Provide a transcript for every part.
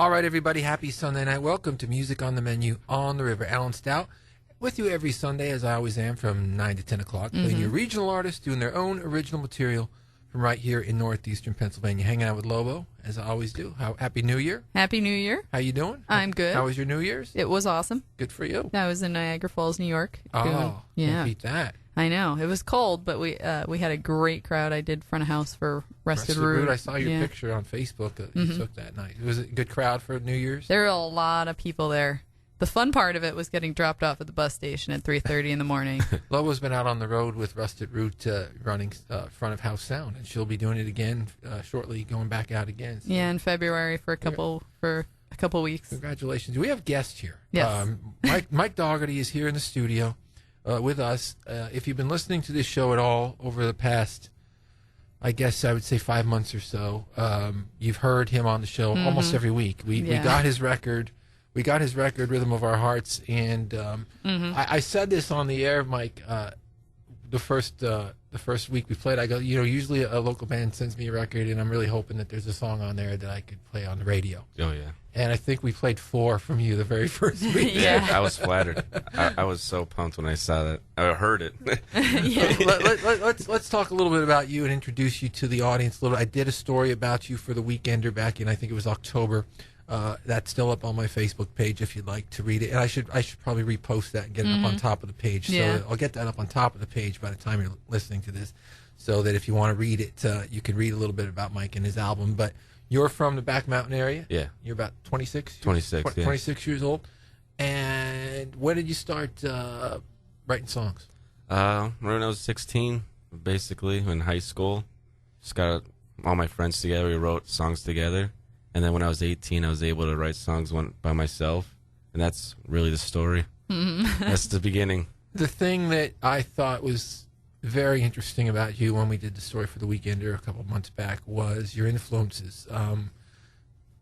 All right, everybody, happy Sunday night. Welcome to Music on the Menu on the River. Alan Stout with you every Sunday, as I always am, from 9 to 10 o'clock, playing your regional artists doing their own original material from right here in northeastern Pennsylvania. Hanging out with Lobo, as I always do. Happy New Year. Happy New Year. How you doing? I'm good. How was your New Year's? It was awesome. Good for you. I was in Niagara Falls, New York. Oh, yeah. Can't beat that. I know. It was cold, but we had a great crowd. I did front of house for Rusted Root. I saw your picture on Facebook that you took that night. Was it a good crowd for New Year's? There were a lot of people there. The fun part of it was getting dropped off at the bus station at 3:30 in the morning. Lobo's been out on the road with Rusted Root running front of house sound, and she'll be doing it again shortly, going back out again. So. Yeah, in February for a couple weeks. Congratulations. We have guests here. Yes. Mike Dougherty is here in the studio with us. If you've been listening to this show at all over the past, I guess I would say 5 months or so, you've heard him on the show almost every week. We got his record. We got his record, Rhythm of Our Hearts, and I said this on the air, Mike. The first week we played, I go, usually a local band sends me a record, and I'm really hoping that there's a song on there that I could play on the radio. Oh yeah. And I think we played 4 from you the very first week. Yeah, I was flattered. I was so pumped when I saw that. I heard it. Let's talk a little bit about you and introduce you to the audience a little. I did a story about you for the Weekender back in, I think it was October. That's still up on my Facebook page if you'd like to read it. And I should probably repost that and get it up on top of the page. Yeah. So I'll get that up on top of the page by the time you're listening to this, so that if you want to read it, you can read a little bit about Mike and his album. But you're from the Back Mountain area? Yeah. You're about 26? 26, yeah. 26 years old. And when did you start writing songs? When I was 16, basically, in high school. Just got all my friends together. We wrote songs together. And then when I was 18, I was able to write songs by myself. And that's really the story. That's the beginning. The thing that I thought was very interesting about you when we did the story for the Weekender a couple months back was your influences.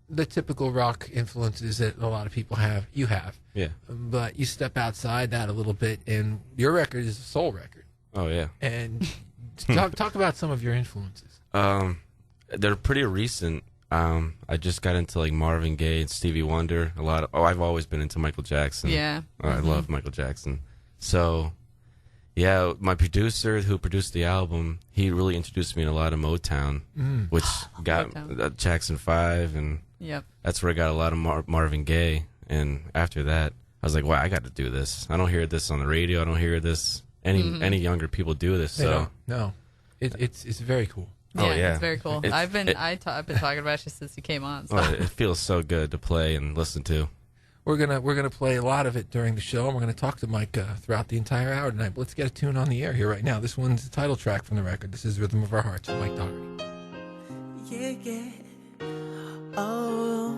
The typical rock influences that a lot of people have, you have. Yeah. But you step outside that a little bit, and your record is a soul record. Oh, yeah. And talk about some of your influences. They're pretty recent. I just got into like Marvin Gaye and Stevie Wonder. I've always been into Michael Jackson. Yeah. I love Michael Jackson. So, yeah, my producer who produced the album, he really introduced me in a lot of Motown, which got Jackson 5, and that's where I got a lot of Marvin Gaye. And after that, I was like, wow, I got to do this. I don't hear this on the radio. I don't hear this. Any younger people do this. So no, it's very cool. Yeah, it's very cool. I've been talking about you since you came on. So. It feels so good to play and listen to. We're gonna play a lot of it during the show, and we're gonna talk to Mike throughout the entire hour tonight. But let's get a tune on the air here right now. This one's the title track from the record. This is "Rhythm of Our Hearts" with Mike Dougherty. Yeah, yeah. Oh,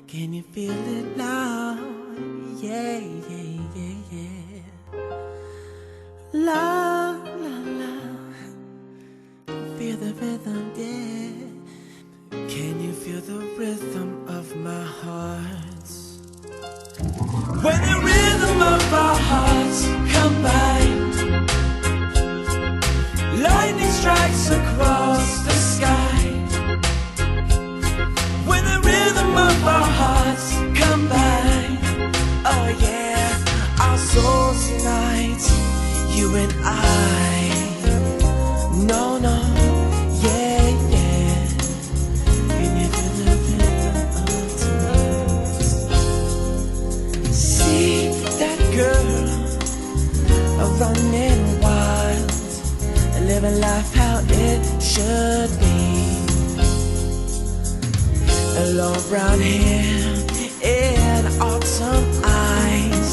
can you feel it now? Yeah, yeah, yeah, yeah. La, la, la. Feel the rhythm, yeah. Can you feel the rhythm of my heart? When the rhythm of our hearts combine, lightning strikes across the sky. When the rhythm of our hearts combine, oh yeah, our souls unite, you and I. No, no, yeah, yeah. Can you feel the rhythm of tonight? See that girl running wild, living life how it should be. A long brown hair and autumn eyes,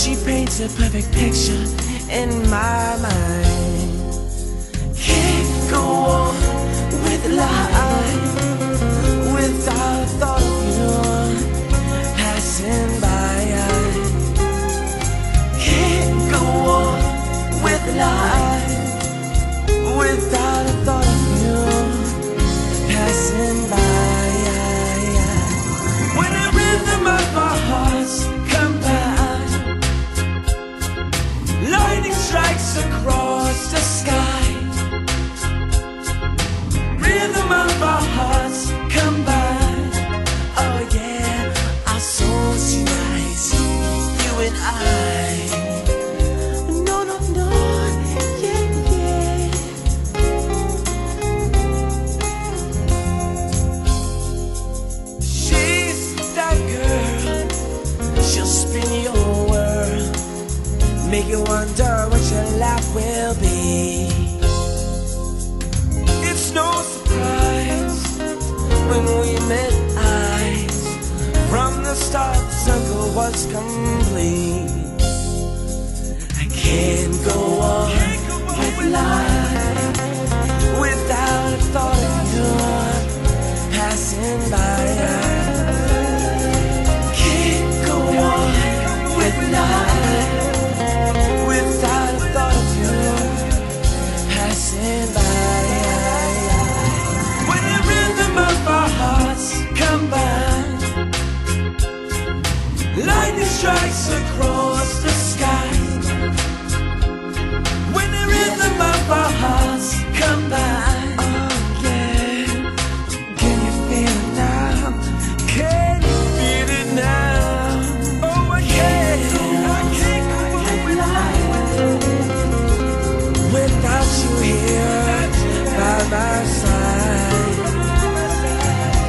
she paints a perfect picture in my mind. Can't go on with life without a thought of you passing by. Can't go on with life without a thought of you passing by. When the rhythm of our hearts combine, lightning strikes across the sky. Rhythm of our will be. It's no surprise when we met eyes. From the start, the circle was complete. I can't go on with life without a thought of you passing by. Can't go on with life without a thought of you passing by. When the rhythm of our hearts combine, lightning strikes across the sky. When the rhythm of our hearts combine, oh yeah. Can you feel it now? Can you feel it now? Oh, I can't go on with life without you here by my side.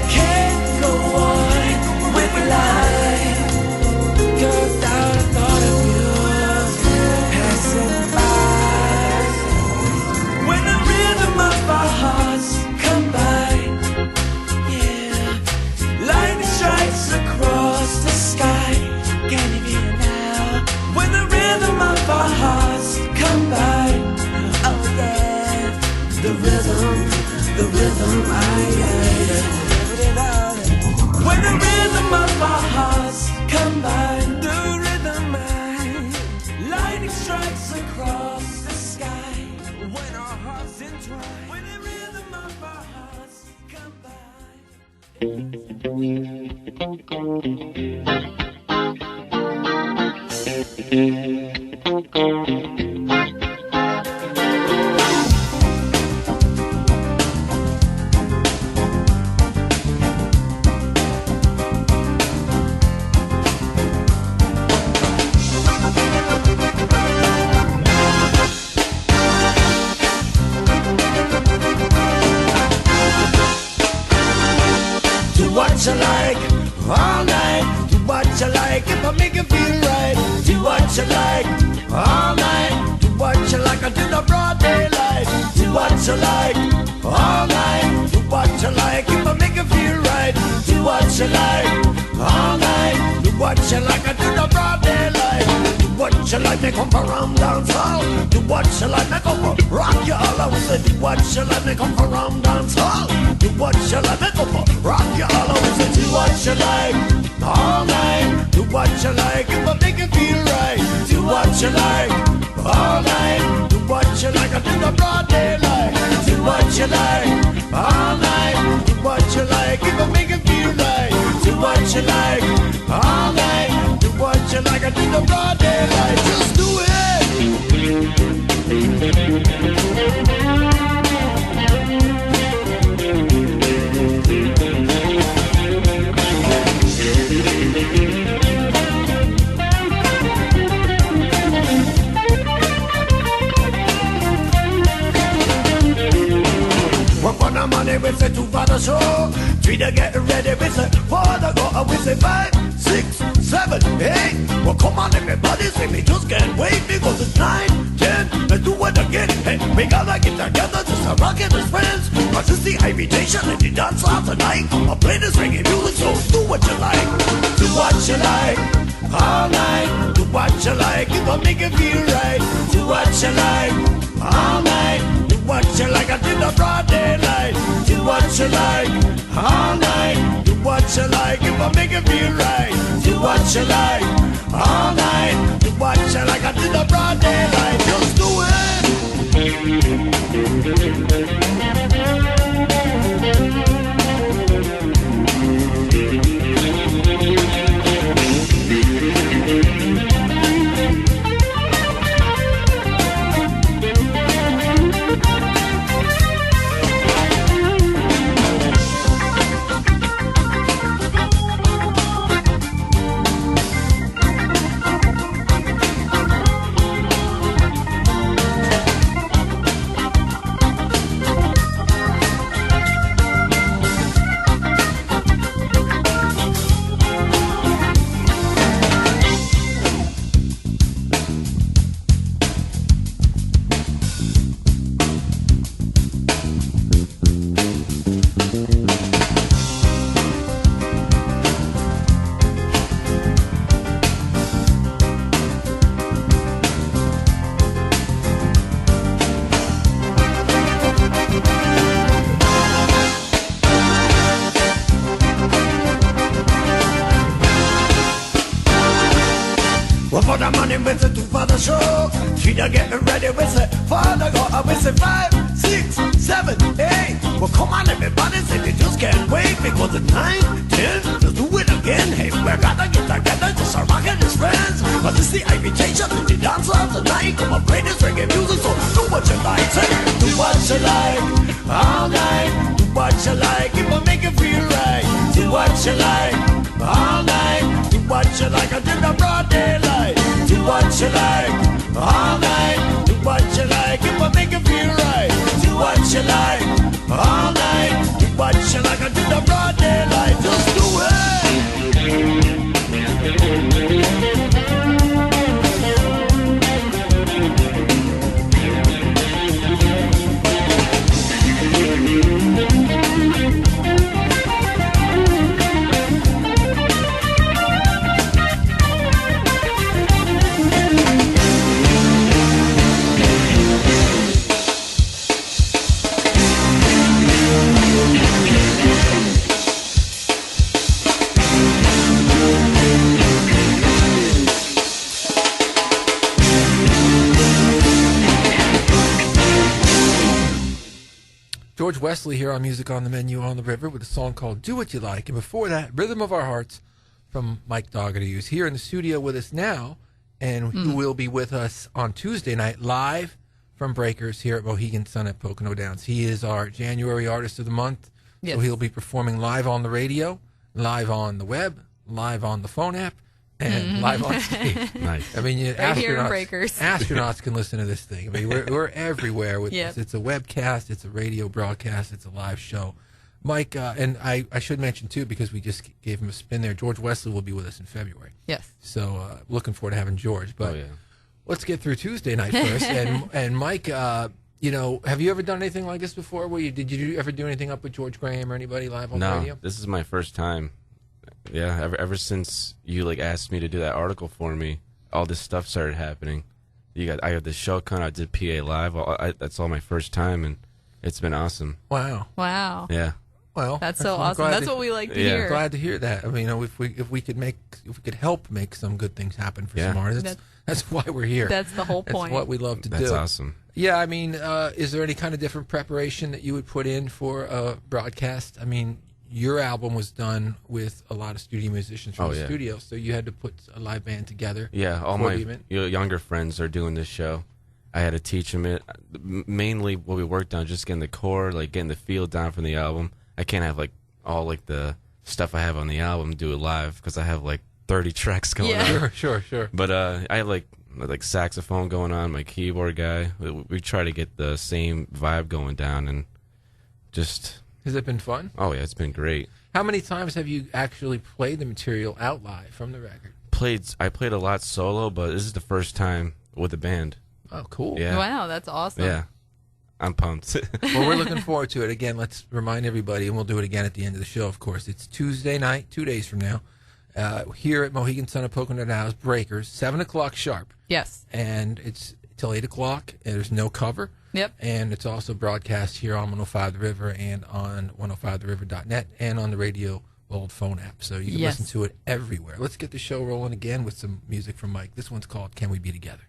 Can't go on with life without a thought of you passing by. When the rhythm of our hearts combine, yeah, lightning strikes across the sky. Can you hear it now? When the rhythm of our hearts combine, oh yeah, the rhythm, when the rhythm of our hearts combine, the rhythm, lightning strikes across the sky. When our hearts entwine, when the rhythm of our hearts do what you like all night. Do what you like if I make you feel right. Do what you like all night. Do what you like until the broad daylight. Do what you like all night. Do what you like if I make you feel right. Do what you like all night. Do what you like until the broad daylight. Do what you like, me come from dance hall. Do what you like, me come for rock you all. I will say do what you like, me come from dance hall. Do what you like, me come for rock you all. I will say do what you like all night. Do what you like if I make you feel right. Do what you like all night. Do what you like until the broad daylight. Do what you like all night. Do what you like if I make you feel right. Do what you like all night. Do what you like until the broad daylight. Just do it. One for the money, we say two for the show. Three to get ready, we say four to go. We say 5, 6, 7, 8. Well, come on, everybody, say me just can't wait because it's 9, 10. Let's do it again. Hey, we gotta get together just to rock it as friends. Cause it's the invitation and the dance hall tonight. I'll play this reggae music, so do what you like. Do what you like all night. Do what you like, it gon' make you feel right. Do what you like all night. Do what you like until the broad daylight. Do what you like all night. Do what you like if I make you feel right. Do what you like all night. Do what you like until the broad daylight. Just do it. for the money, with it, two for the show. Three to getting ready, with it, four to go, with it, 5, 6, 7, 8. Well, come on, everybody, say they just can't wait. Because it's 9, 10, let's do it again. Hey, we're gonna get together, just our rockin' as friends. But this the invitation to the dance of the night. Come on, play this reggae music, so do what you like. Say, do what you like, all night. Do what you like, if I make it feel right. Do what you like, all night. Do what you like until the broad daylight. Do what you like, all night. Do what you like, if I make it feel right. Do what you like, all night. Do what you like until the broad daylight. Just do it. George Wesley here on Music on the Menu on the River with a song called Do What You Like. And before that, Rhythm of Our Hearts from Mike Dougherty, who's here in the studio with us now and who will be with us on Tuesday night live from Breakers here at Mohegan Sun at Pocono Downs. He is our January Artist of the Month. Yes. So he'll be performing live on the radio, live on the web, live on the phone app, and live on stage. Nice. I mean, Right here in Breakers. astronauts can listen to this thing. I mean, we're everywhere with Yep. this. It's a webcast, it's a radio broadcast, it's a live show. Mike, and I should mention too, because we just gave him a spin there, George Wesley will be with us in February. Yes. So looking forward to having George. But Oh, yeah. let's get through Tuesday night first. and Mike, you know, have you ever done anything like this before? Did you ever do anything up with George Graham or anybody live on the No, radio? this is my first time. Yeah, ever since you asked me to do that article for me, all this stuff started happening. I had the show coming. I did PA live. That's all my first time, and it's been awesome. Wow. Wow. Yeah, Well, That's so I'm awesome. glad That's to- what we like to Yeah. hear. Glad to hear that. I mean, you know, if we could help make some good things happen for Yeah. some artists, that's why we're here. That's the whole point. That's what we love to that's do. awesome. Yeah, I mean, is there any kind of different preparation that you would put in for a broadcast? I mean, your album was done with a lot of studio musicians from Oh, the yeah. studio, so you had to put a live band together. Yeah, all for my the event. younger friends are doing this show. I had to teach them it. Mainly, what we worked on just getting the core, getting the feel down from the album. I can't have all the stuff I have on the album do it live because I have 30 tracks going Yeah. on. Sure. But I have like saxophone going on, my keyboard guy. We try to get the same vibe going down, and just Has it been fun? oh yeah, it's been great. How many times have you actually played the material out live from the record? I played a lot solo, but this is the first time with a band. Oh, cool. Yeah, Wow, that's awesome. yeah, I'm pumped. Well, we're looking forward to it. Again, let's remind everybody, and we'll do it again at the end of the show, of course. It's Tuesday night, 2 days from now, here at Mohegan Sun of Pocono Downs, Breakers, 7 o'clock sharp. Yes. And it's till 8 o'clock. And there's no cover. Yep. And it's also broadcast here on 105 The River and on 105theriver.net and on the Radio World phone app. So you can Yes. listen to it everywhere. Let's get the show rolling again with some music from Mike. This one's called Can We Be Together?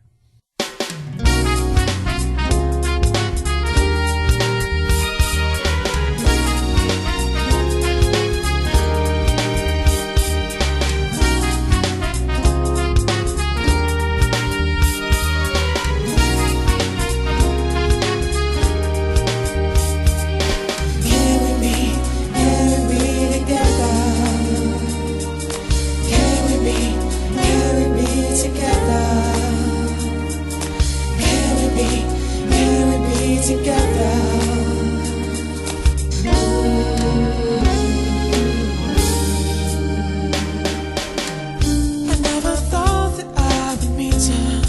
I never thought that I would meet her.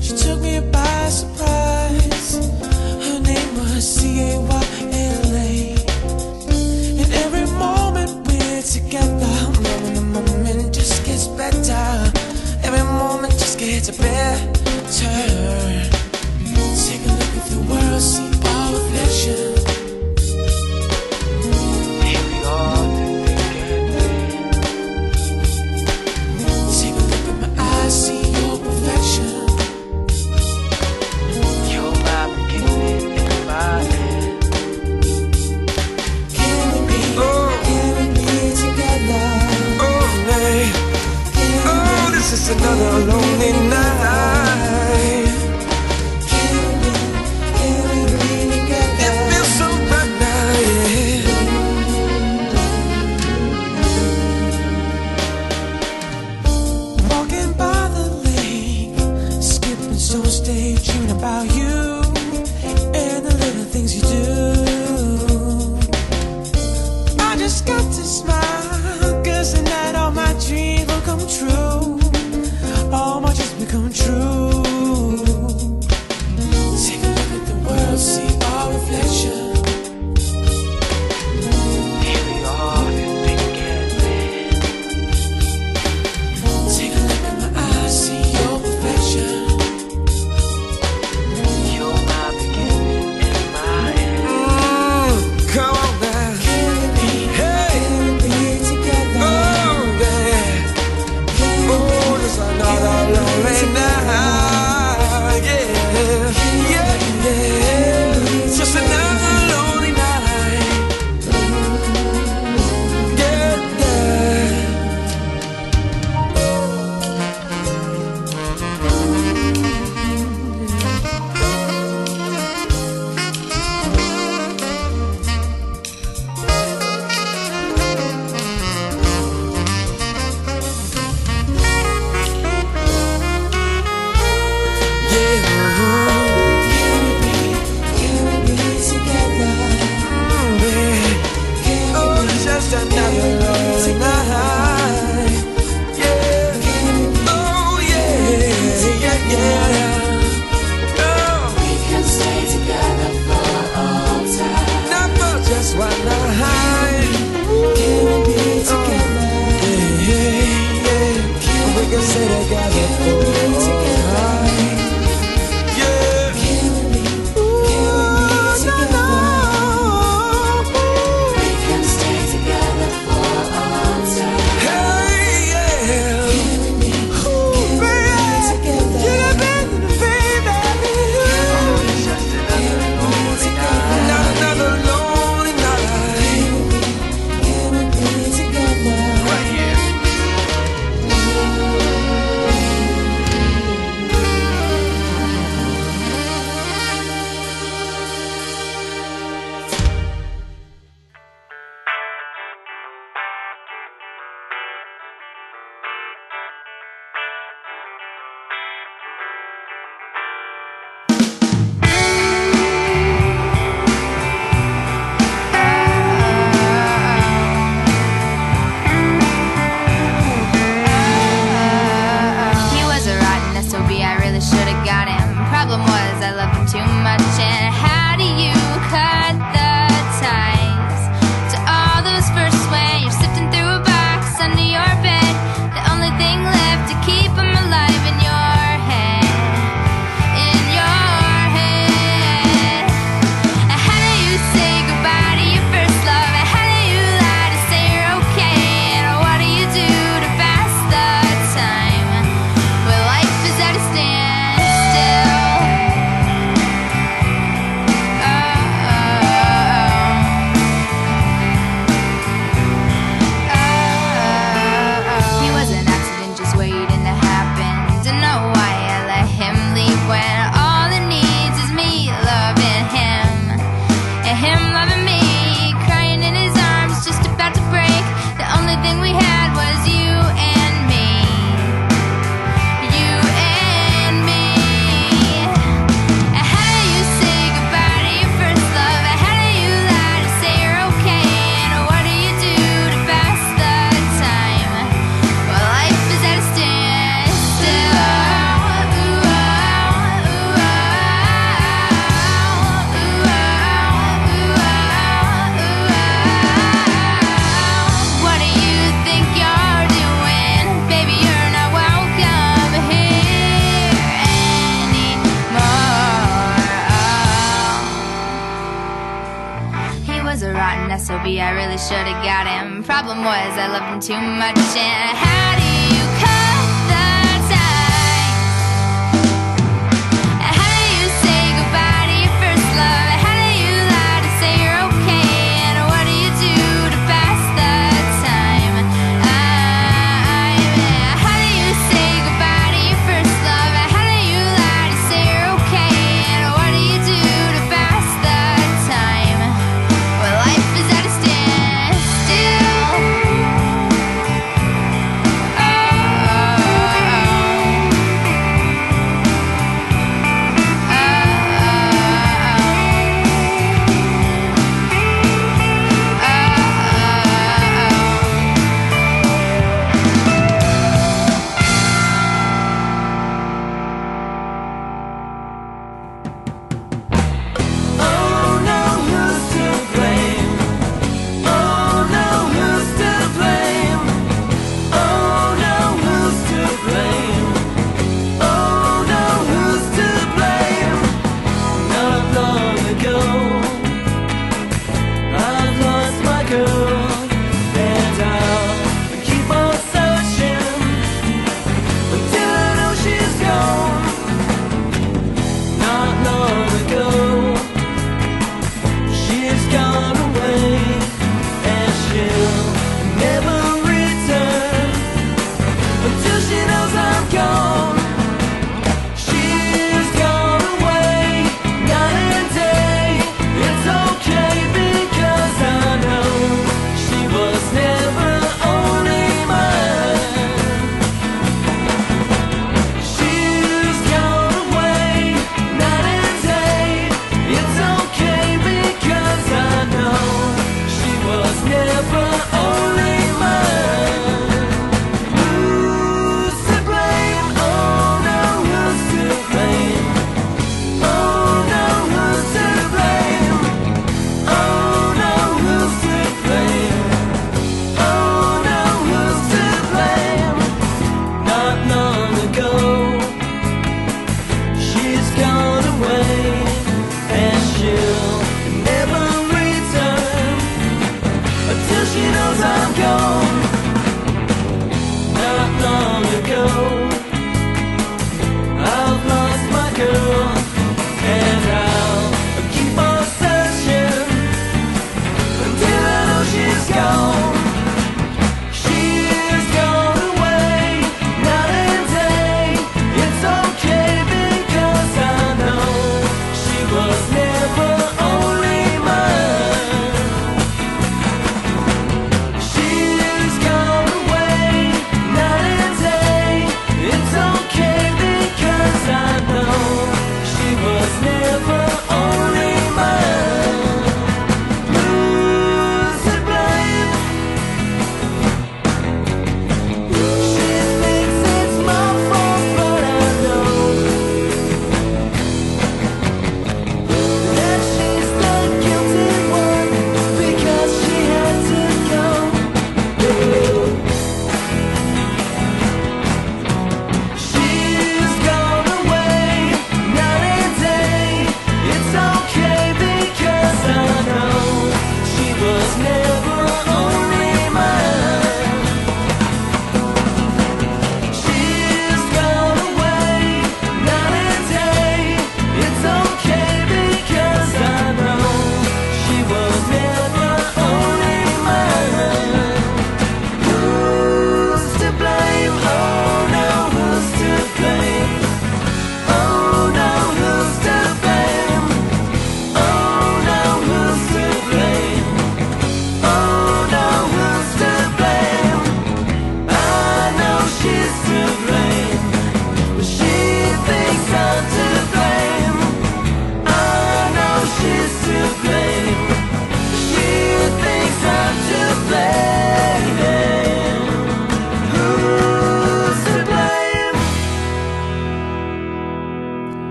She took me by surprise. Her name was C-A-Y-L-A. And every moment we're together, the moment just gets better. Every moment just gets better. Take a look at the world, see our reflection. Here we are, thinking. Take a look at my eyes, see your perfection. another lonely night. It feels so right now, yeah. Walking by the lake, skipping stones, daydreaming about you and the little things you do. I just got to smile, 'cause tonight all my dreams will come true. All my dreams become true. Take a look at the world, see our reflection. Here we are, thinking. Take a look at my eyes, see your perfection. You're my beginning and my end. Come on now. Hey. Oh, yeah. Oh, there's another lonely night. Yeah. Yeah, yeah. It's just another lonely night. Yeah, yeah. SOB, I really should've got him. Problem was, I loved him too much. And how do you cut the ties? How do you say goodbye to your first love? How do you lie to say you're okay? And what do you do to pass the time? How do you say goodbye to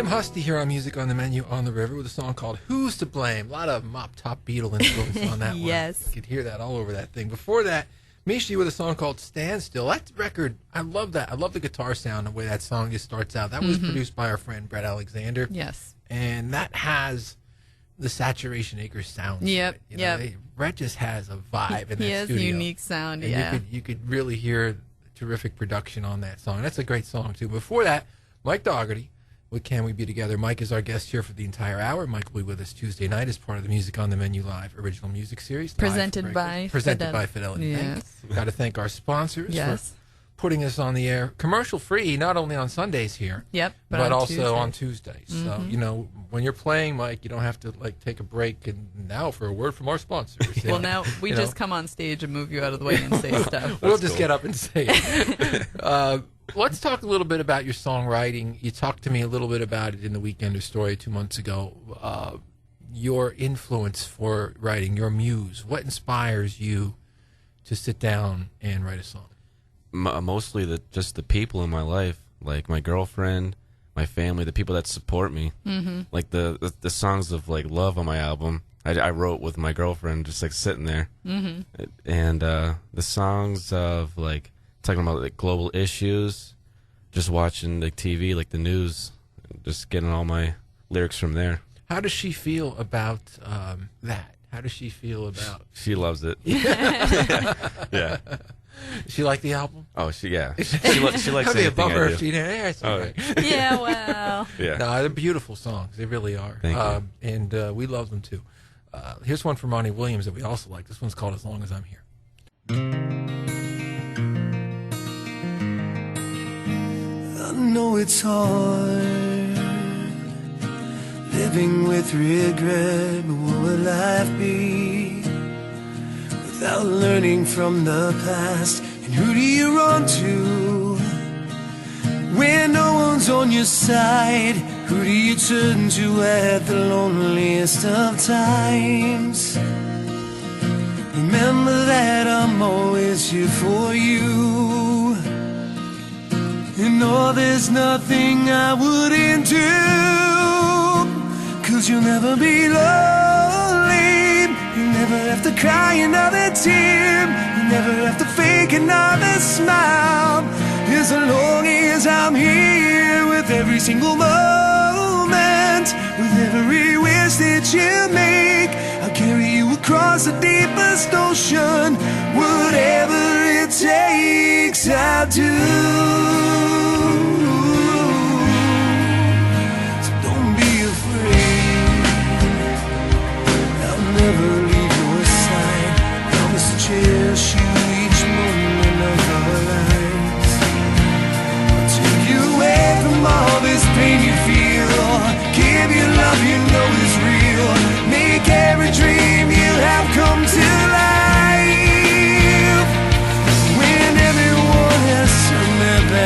Jim Husty here on Music on the Menu on the River with a song called Who's to Blame? A lot of Mop Top Beatle influence on that Yes. one. You could hear that all over that thing. Before that, Mishi with a song called Standstill. That record, I love that. I love the guitar sound, the way that song just starts out. That was produced by our friend Brett Alexander. Yes. And that has the Saturation Acres sound. to Yep, it. You yep. know, Brett just has a vibe in that He has studio. unique sound, And yeah. you could really hear terrific production on that song. That's a great song, too. Before that, Mike Dougherty with Can We Be Together. Mike is our guest here for the entire hour. Mike will be with us Tuesday night as part of the Music on the Menu Live original music series. Presented by Fidelity Yes. Bank. Got to thank our sponsors Yes. for putting us on the air commercial free, not only on Sundays here, Yep. but on also Tuesday. on Tuesdays. So, you know, when you're playing, Mike, you don't have to like take a break and now for a word from our sponsors. Well, now we You just know. come on stage and move you out of the way and say stuff. We'll just get up and say it. Let's talk a little bit about your songwriting. You talked to me a little bit about it in the Weekender Story 2 months ago. Your influence for writing, your muse. What inspires you to sit down and write a song? Mostly just the people in my life, like my girlfriend, my family, the people that support me. Mm-hmm. Like the songs of like love on my album, I wrote with my girlfriend, just like sitting there. Mm-hmm. And the songs of like talking about like global issues, just watching like TV, like the news, just getting all my lyrics from there. How does she feel about that? How does she feel about? She loves it. Yeah. She like the album? Oh, she likes That'd be a anything bummer I if do. she didn't. Yeah, it's all right. Yeah, well. Yeah. No, they're beautiful songs. They really are. Thank you. And we love them too. Here's one from Ronnie Williams that we also like. This one's called As Long As I'm Here. I know it's hard living with regret, but what would life be without learning from the past? And who do you run to when no one's on your side? Who do you turn to at the loneliest of times? Remember that I'm always here for you. And no, there's nothing I wouldn't do, 'cause you'll never be lonely. You'll never have to cry another tear. You'll never have to fake another smile. As long as I'm here with every single moment, with every wish that you make, I'll carry you across the deepest ocean. Whatever it takes, I'll do. So don't be afraid. I'll never leave your side. Promise to cherish you each moment of our lives. I'll take you away from all this pain you feel. Give you love you know is real. Make every dream you have come to life. When everyone has turned their back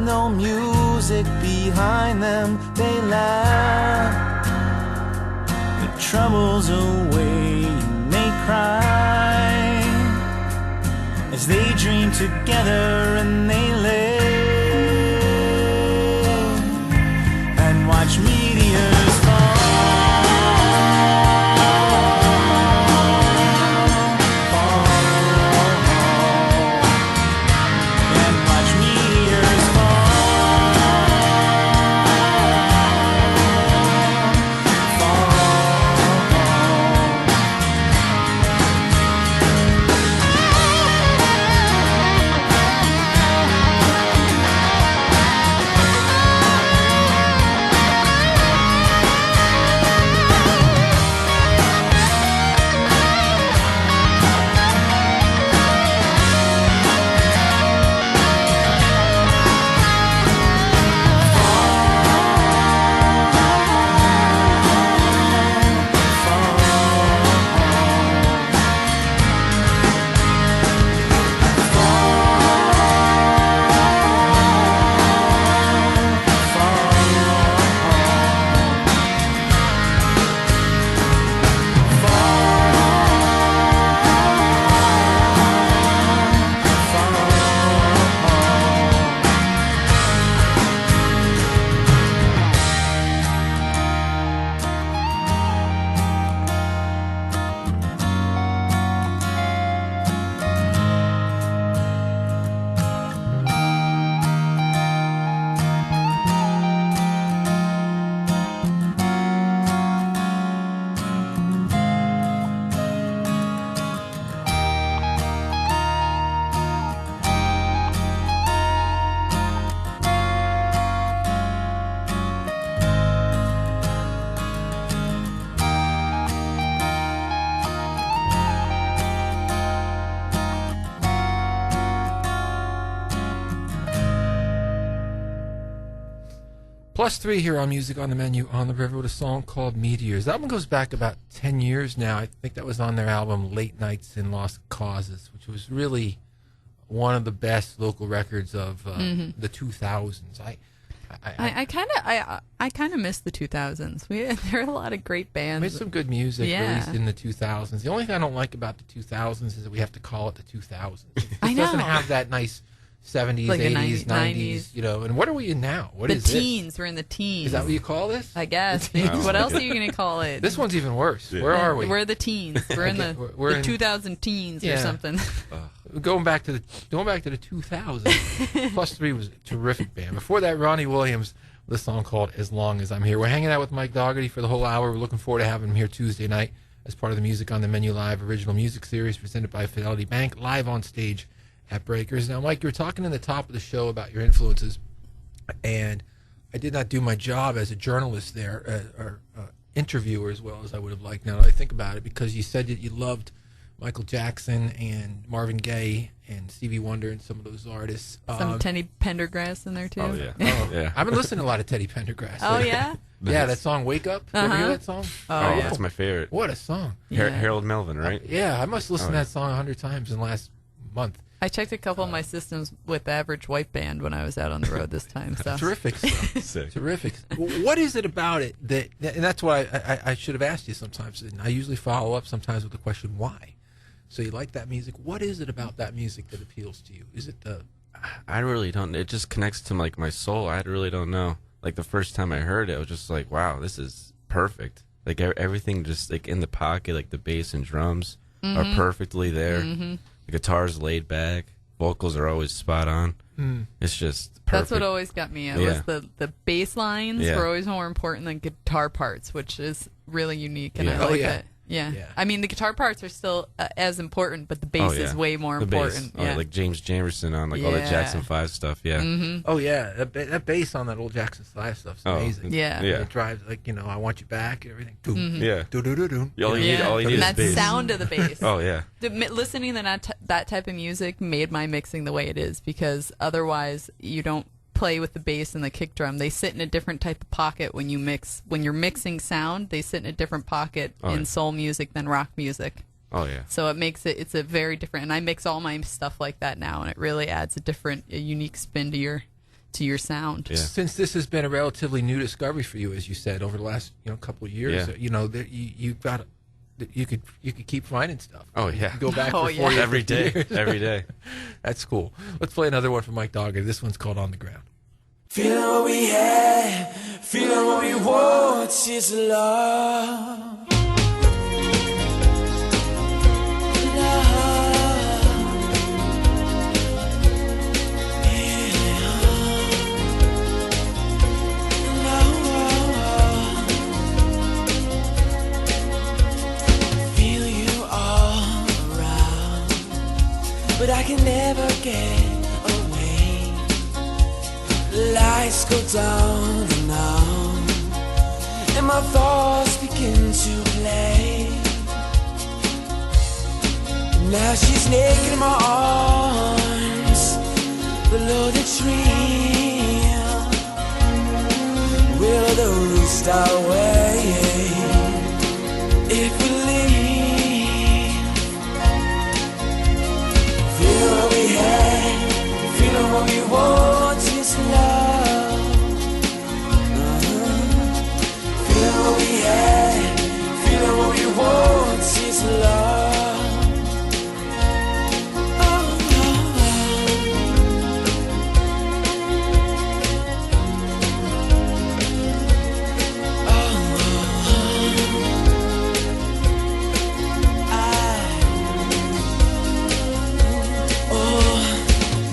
no music behind them, they laugh their troubles away and they cry as they dream together and they live and watch meteors fall. +3 here on Music on the Menu on the River with a song called Meteors. The album goes back about 10 years now. I think that was on their album Late Nights and Lost Causes, which was really one of the best local records of the 2000s. I kind of miss the 2000s. There are a lot of great bands. Made some good music released Yeah. in the 2000s. The only thing I don't like about the 2000s is that we have to call it the 2000s. I It doesn't know. have that nice 70s, Like the 80s, 90s, 90s. you know. And what are we in now? What The is this? teens. We're in the teens. Is that what you call this? I guess. Oh, What else okay. are you going to call it? This one's even worse. Where are we? We're the teens. We're in the, We're the in- 2000 teens Yeah. or something. Going back to the 2000s. +3 was a terrific band. Before that, Ronnie Williams with a song called As Long As I'm Here. We're hanging out with Mike Dougherty for the whole hour. We're looking forward to having him here Tuesday night as part of the Music on the Menu Live original music series presented by Fidelity Bank, live on stage at Breakers. Now, Mike, you were talking in the top of the show about your influences, and I did not do my job as a journalist there, or interviewer as well as I would have liked now that I think about it, because you said that you loved Michael Jackson and Marvin Gaye and Stevie Wonder and some of those artists. Some Teddy Pendergrass in there, too. Oh, yeah. Yeah. I've been listening to a lot of Teddy Pendergrass. Oh, yeah? Yeah, that song "Wake Up." You ever hear Uh-huh. that song? Oh, yeah, that's my favorite. What a song! Yeah. Harold Melvin, right? Yeah, I must listen Oh, to yeah. that song 100 times in the last month. I checked a couple of my systems with the Average White Band when I was out on the road this time. So. Terrific stuff. Sick. Terrific. What is it about it that, and that's why I should have asked you sometimes, and I usually follow up sometimes with the question, why? So you like that music. What is it about that music that appeals to you? Is it the... I really don't. It just connects to like my soul. I really don't know. Like the first time I heard it, I was just like, "Wow, this is perfect." Like everything, just like in the pocket, like the bass and drums are perfectly there. The guitar's laid back. Vocals are always spot on. It's just perfect. That's what always got me. It Yeah. was the bass lines Yeah. were always more important than guitar parts, which is really unique, and Yeah. I Oh, like yeah. it. Yeah. Yeah. I mean, the guitar parts are still as important, but the bass Oh, yeah. is way more The important. bass. Yeah. Like James Jamerson on like all the Yeah. Jackson 5 stuff. Yeah. Oh, yeah. That bass on that old Jackson 5 stuff's Oh, amazing. Yeah. Yeah. It drives, like, you know, I Want You Back and everything. Doom, Yeah. do-do-do-doom. All you need, Yeah. all you need and is that bass. sound of the bass. Oh yeah. Listening to that type of music made my mixing the way it is, because otherwise you don't play with the bass and the kick drum. They sit in a different type of pocket when you mix. When you're mixing sound, they sit in a different pocket Oh, in yeah. soul music than rock music. Oh yeah. So it makes it's a very different, and I mix all my stuff like that now, and it really adds a unique spin to to your sound. Yeah. Since this has been a relatively new discovery for you, as you said, over the last couple of years, Yeah. You've got you could keep finding stuff. Oh, You yeah. could go back Oh, for yeah. 40 or Every 50 day. years. Every day. That's cool. Let's play another one from Mike Dogger. This one's called On the Ground. Feeling what we had, feeling what we want is love. But I can never get away. Lights go down and on, and my thoughts begin to play. Now she's naked in my arms, below the tree. Will the rooster wait if we leave? Feeling what we had, feeling what we want is love. Feeling what we had, feeling what we want is love.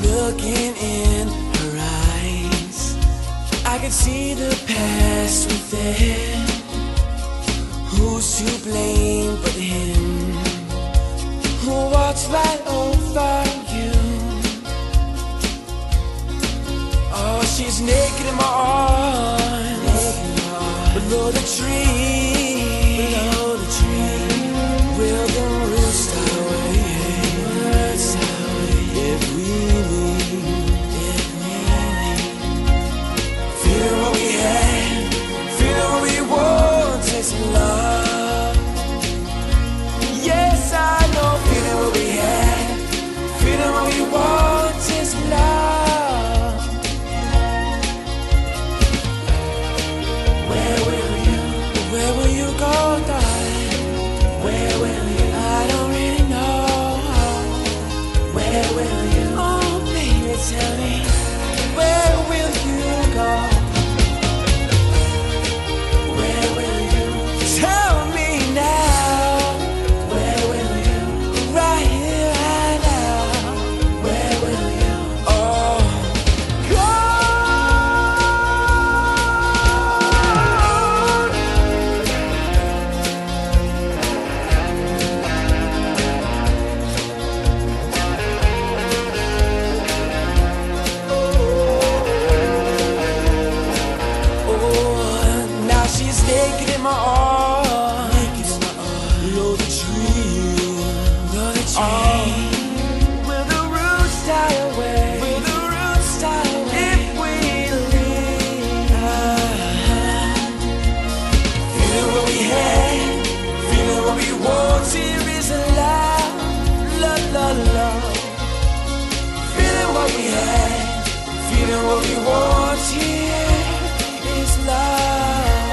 Looking in her eyes, I could see the past within. Who's to blame but him who walks right over you? Oh, she's naked in my arms, below the tree, below the tree. Will the rooster wait? If we feeling what we had, feeling what we want is love. Yes, I know, feeling what we had, feeling what we want is love. Where will you go, darling? Where will you? I don't really know. Where will you? Oh, baby, tell me, where will you go? Tell me now, where will you? Right here, right now, where will you? Oh, oh, now she's naked in my arms, below the tree, below the tree. Will the roots die away? Will the roots die away if we leave? Feeling what we had, feeling what we want. Here is a love, love, love, love. Feeling what we had, feeling what we want. Here is love.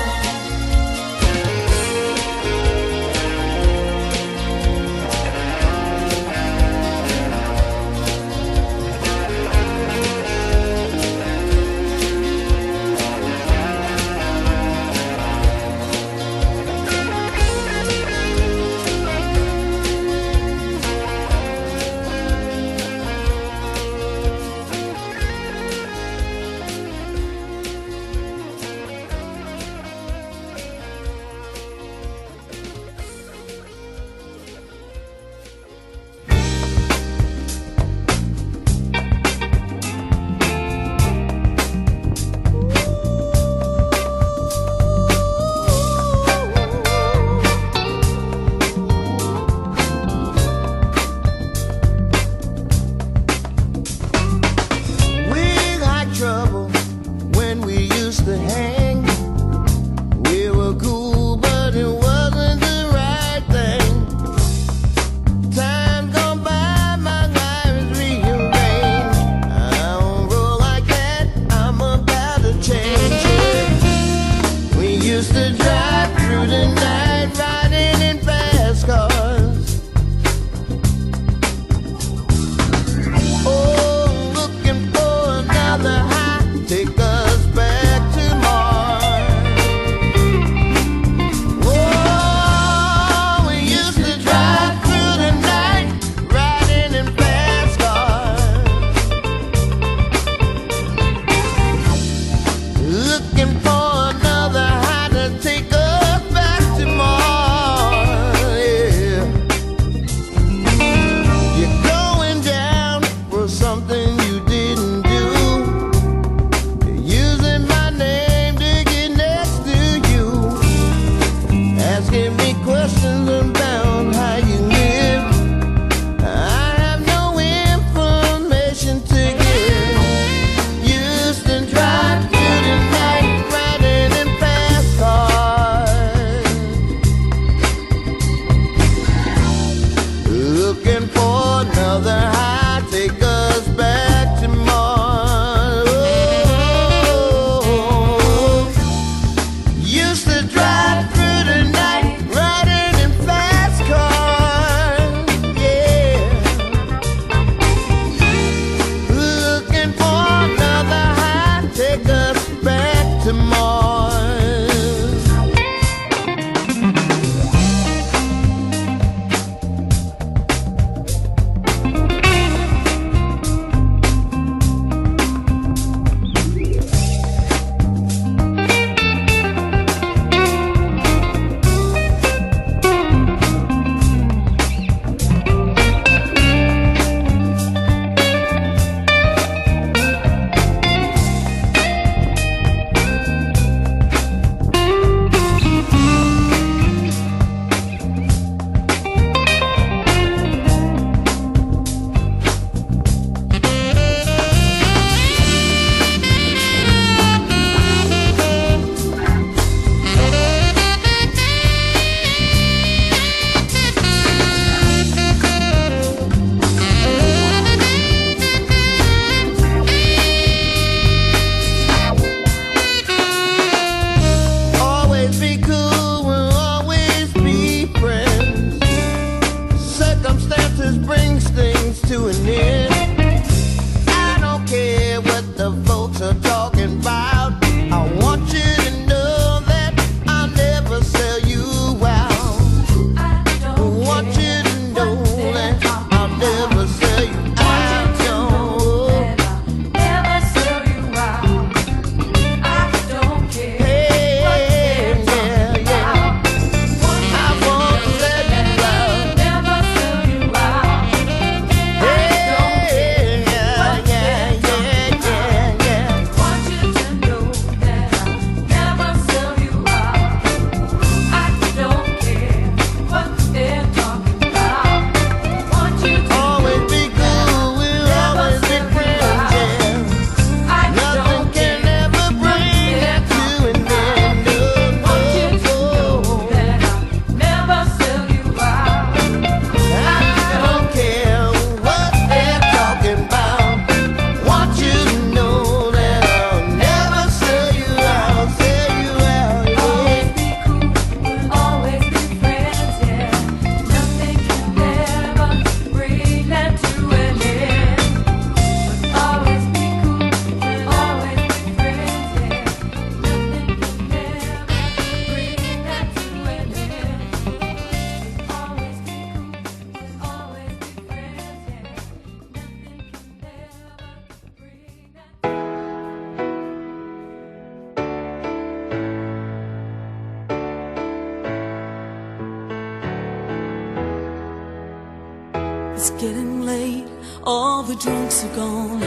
It's getting late, all the drunks are gone.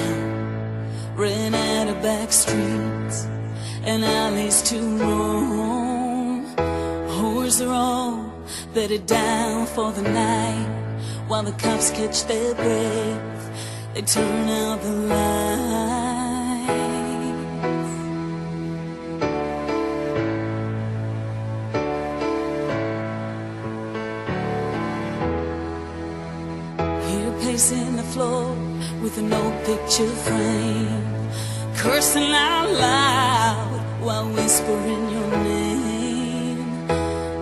Ran out of back streets and alleys to roam. Whores are all bedded down for the night. While the cops catch their breath, they turn out the lights. Here pacing the floor with an old picture frame, cursing out loud while whispering your name.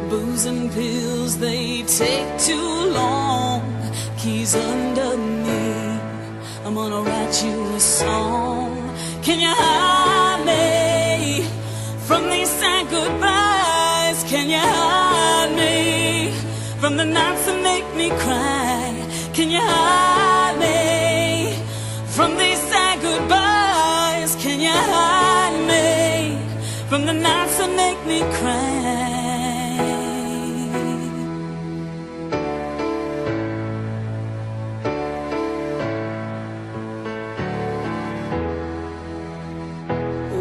Booze and pills, they take too long. Keys under me, I'm gonna write you a song. Can you hide me from these sad goodbyes? Can you hide me from the nights that make me cry? Can you hide me from these sad goodbyes? Can you hide me from the nights that make me cry?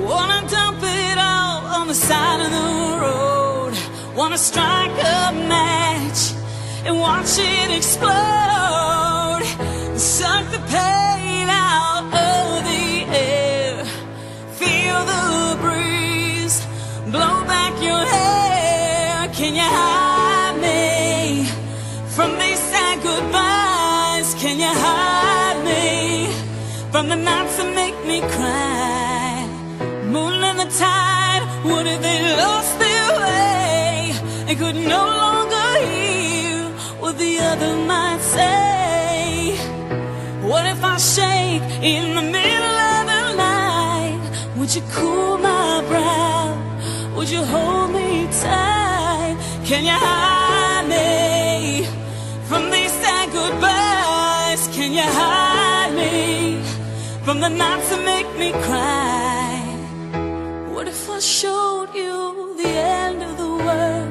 Wanna dump it all on the side of the road. Wanna strike a match and watch it explode. Suck the pain out of the air. Feel the breeze blow back your hair. Can you hide me from these sad goodbyes? Can you hide me from the nights that make me cry? Moon and the tide, what if they lost their way and could no longer hear what the other might say? What if I shake in the middle of the night? Would you cool my brow? Would you hold me tight? Can you hide me from these sad goodbyes? Can you hide me from the nights that make me cry? What if I showed you the end of the world,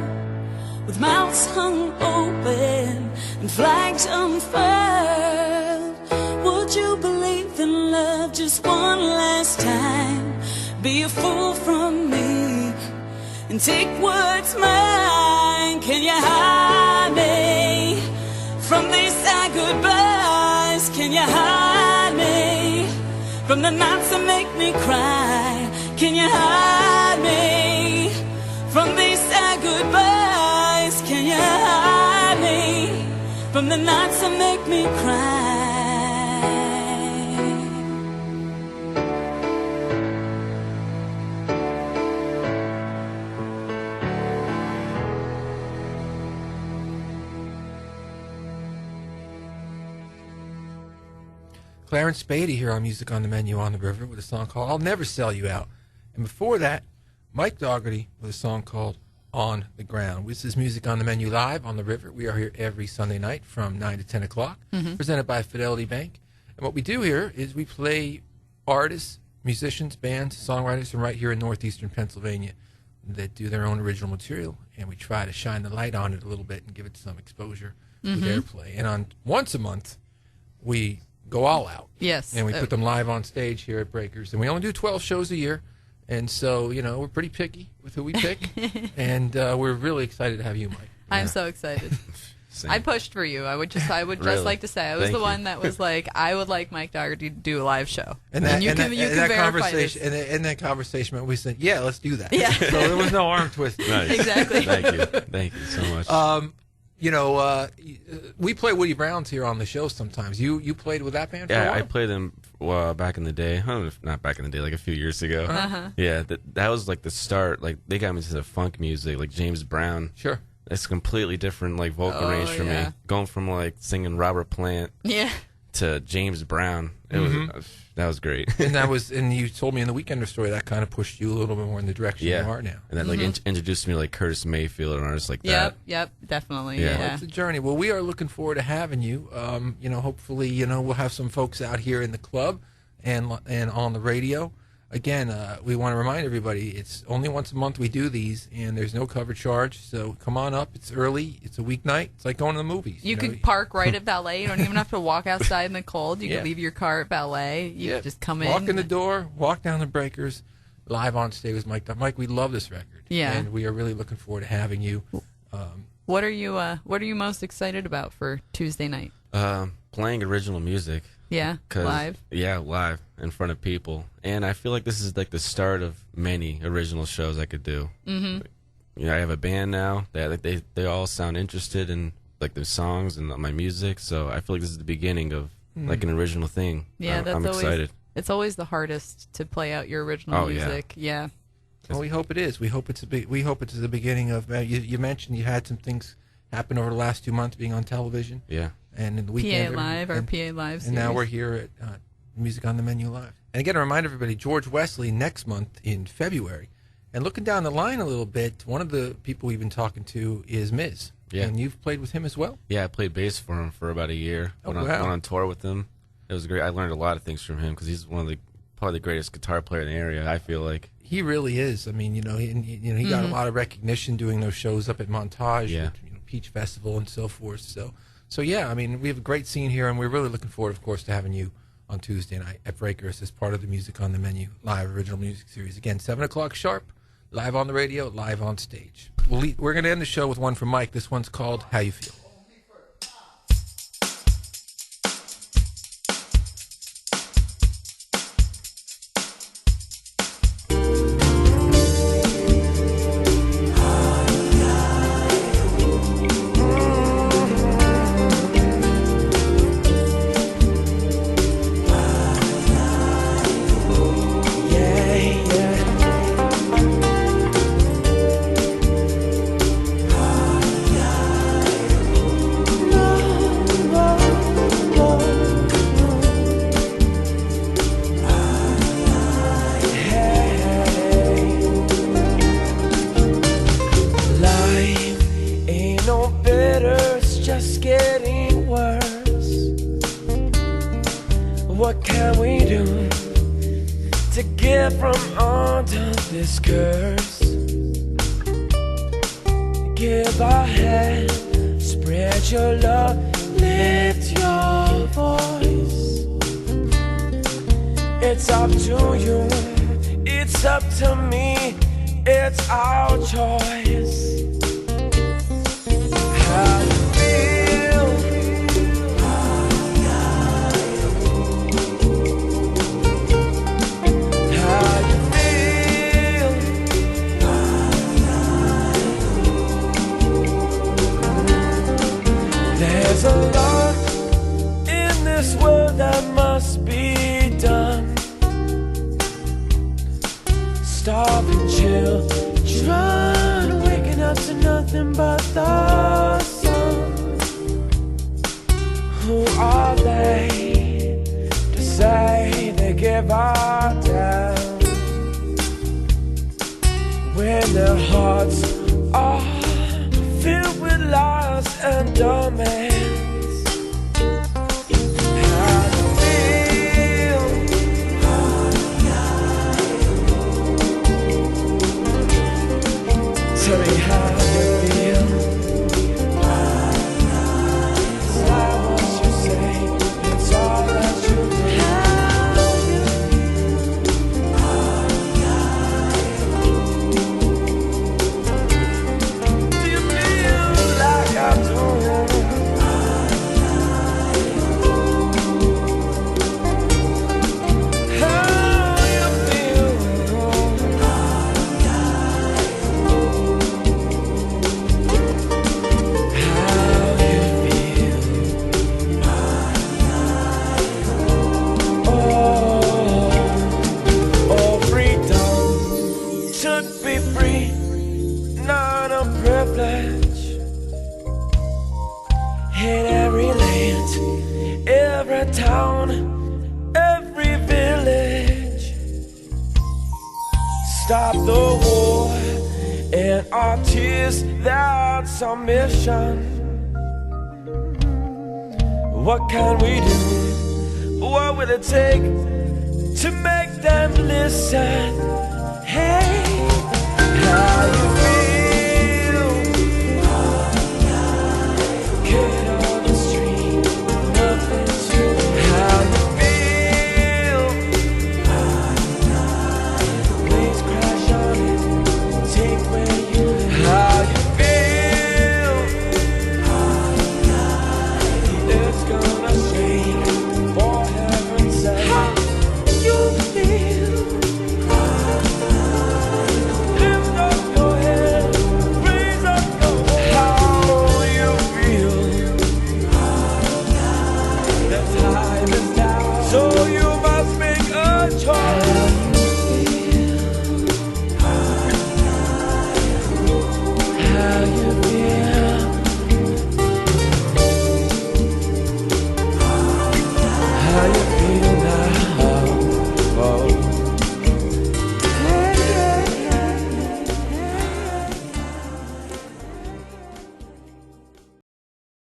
with mouths hung open and flags unfurled? Would you believe in love just one last time? Be a fool from me and take what's mine. Can you hide me from these sad goodbyes? Can you hide me from the nights that make me cry? Can you hide me from these sad goodbyes? Can you hide me from the nights that make me cry? Clarence Beatty here on Music on the Menu on the River with a song called I'll Never Sell You Out. And before that, Mike Dougherty with a song called On the Ground. This is Music on the Menu live on the River. We are here every Sunday night from 9 to 10 o'clock, presented by Fidelity Bank. And what we do here is we play artists, musicians, bands, songwriters from right here in northeastern Pennsylvania that do their own original material, and we try to shine the light on it a little bit and give it some exposure with airplay. And on once a month, we go all out. Yes. And we put them live on stage here at Breakers. And we only do 12 shows a year. And so, you know, we're pretty picky with who we pick. And we're really excited to have you, Mike. I'm so excited. I pushed for you. I would just Really? like to say I was Thank the you. one that was like, I would like Mike Dougherty to do a live show. And that, you can verify this. And that conversation, we said, yeah, let's do that. Yeah. So there was no arm twisting. Nice. Exactly. Thank you so much. You know, we play Woody Brown's here on the show sometimes. You played with that band for a Yeah, while? I played them back in the day. I don't know if not back in the day, like a few years ago. Yeah, that was like the start. Like they got me into the funk music, like James Brown. Sure. It's completely different, like vocal range for yeah. me. Going from like singing Robert Plant Yeah. to James Brown, it was that was great. And you told me in the Weekender story that kind of pushed you a little bit more in the direction you are now. And that like introduced me to like Curtis Mayfield and artists like that. Yep, definitely. Yeah. Yeah. It's a journey. Well, we are looking forward to having you. You know, hopefully, you know, we'll have some folks out here in the club and on the radio. again, we want to remind everybody it's only once a month we do these, and there's no cover charge. So come on up. It's early. It's a weeknight. It's like going to the movies. You could park right at Ballet. You don't even have to walk outside in the cold. You Yeah. can leave your car at Ballet. You can just come in. Walk in the door, walk down the breakers, live on stage with Mike. Mike, we love this record. Yeah. And we are really looking forward to having you. What are you most excited about for Tuesday night? Playing original music. Yeah, 'Cause- live. Yeah, live in front of people. And I feel like this is like the start of many original shows I could do. Mm-hmm. You know, I have a band now that they all sound interested in like the songs and my music. So I feel like this is the beginning of like an original thing. Yeah, I'm excited. It's always the hardest to play out your original music. Yeah. Well, we hope it is. We hope it's the beginning of. You mentioned you had some things happen over the last 2 months being on television. Yeah. And in the weekend, PA Live, our PA Live series. and now we're here at Music on the Menu Live. And again, to remind everybody, George Wesley next month in February. And looking down the line a little bit, one of the people we've been talking to is Miz. Yeah. And you've played with him as well? Yeah, I played bass for him for about a year. Oh, went wow. on tour with him. It was great. I learned a lot of things from him because he's one of probably the greatest guitar player in the area, I feel like. He really is. I mean, he got a lot of recognition doing those shows up at Montage, Yeah. with, Peach Festival and so forth. So yeah, I mean, we have a great scene here, and we're really looking forward, of course, to having you on Tuesday night at Breakers as part of the Music on the Menu live original music series. Again, 7 o'clock sharp, live on the radio, live on stage. We're going to end the show with one from Mike. This one's called How You Feel. What can we do to get from under this curse? Give a hand, spread your love, lift your voice. It's up to you, it's up to me, it's our choice. How you feel? How you feel? There's a lot in this world that must be done. Stop and chill, try waking up to nothing but the sun. Who are they to say they give a damn when their hearts are filled with lies and demands? How you feel? Tell me how you feel. It's not what you say, it's all that you do. How you feel? Do you feel like I do? How you feel? How you feel? Oh, freedom should be free, not a privilege. In every land, every town, every village. Stop the war and our tears, that's our mission. What can we do? What will it take to make them listen. Hey.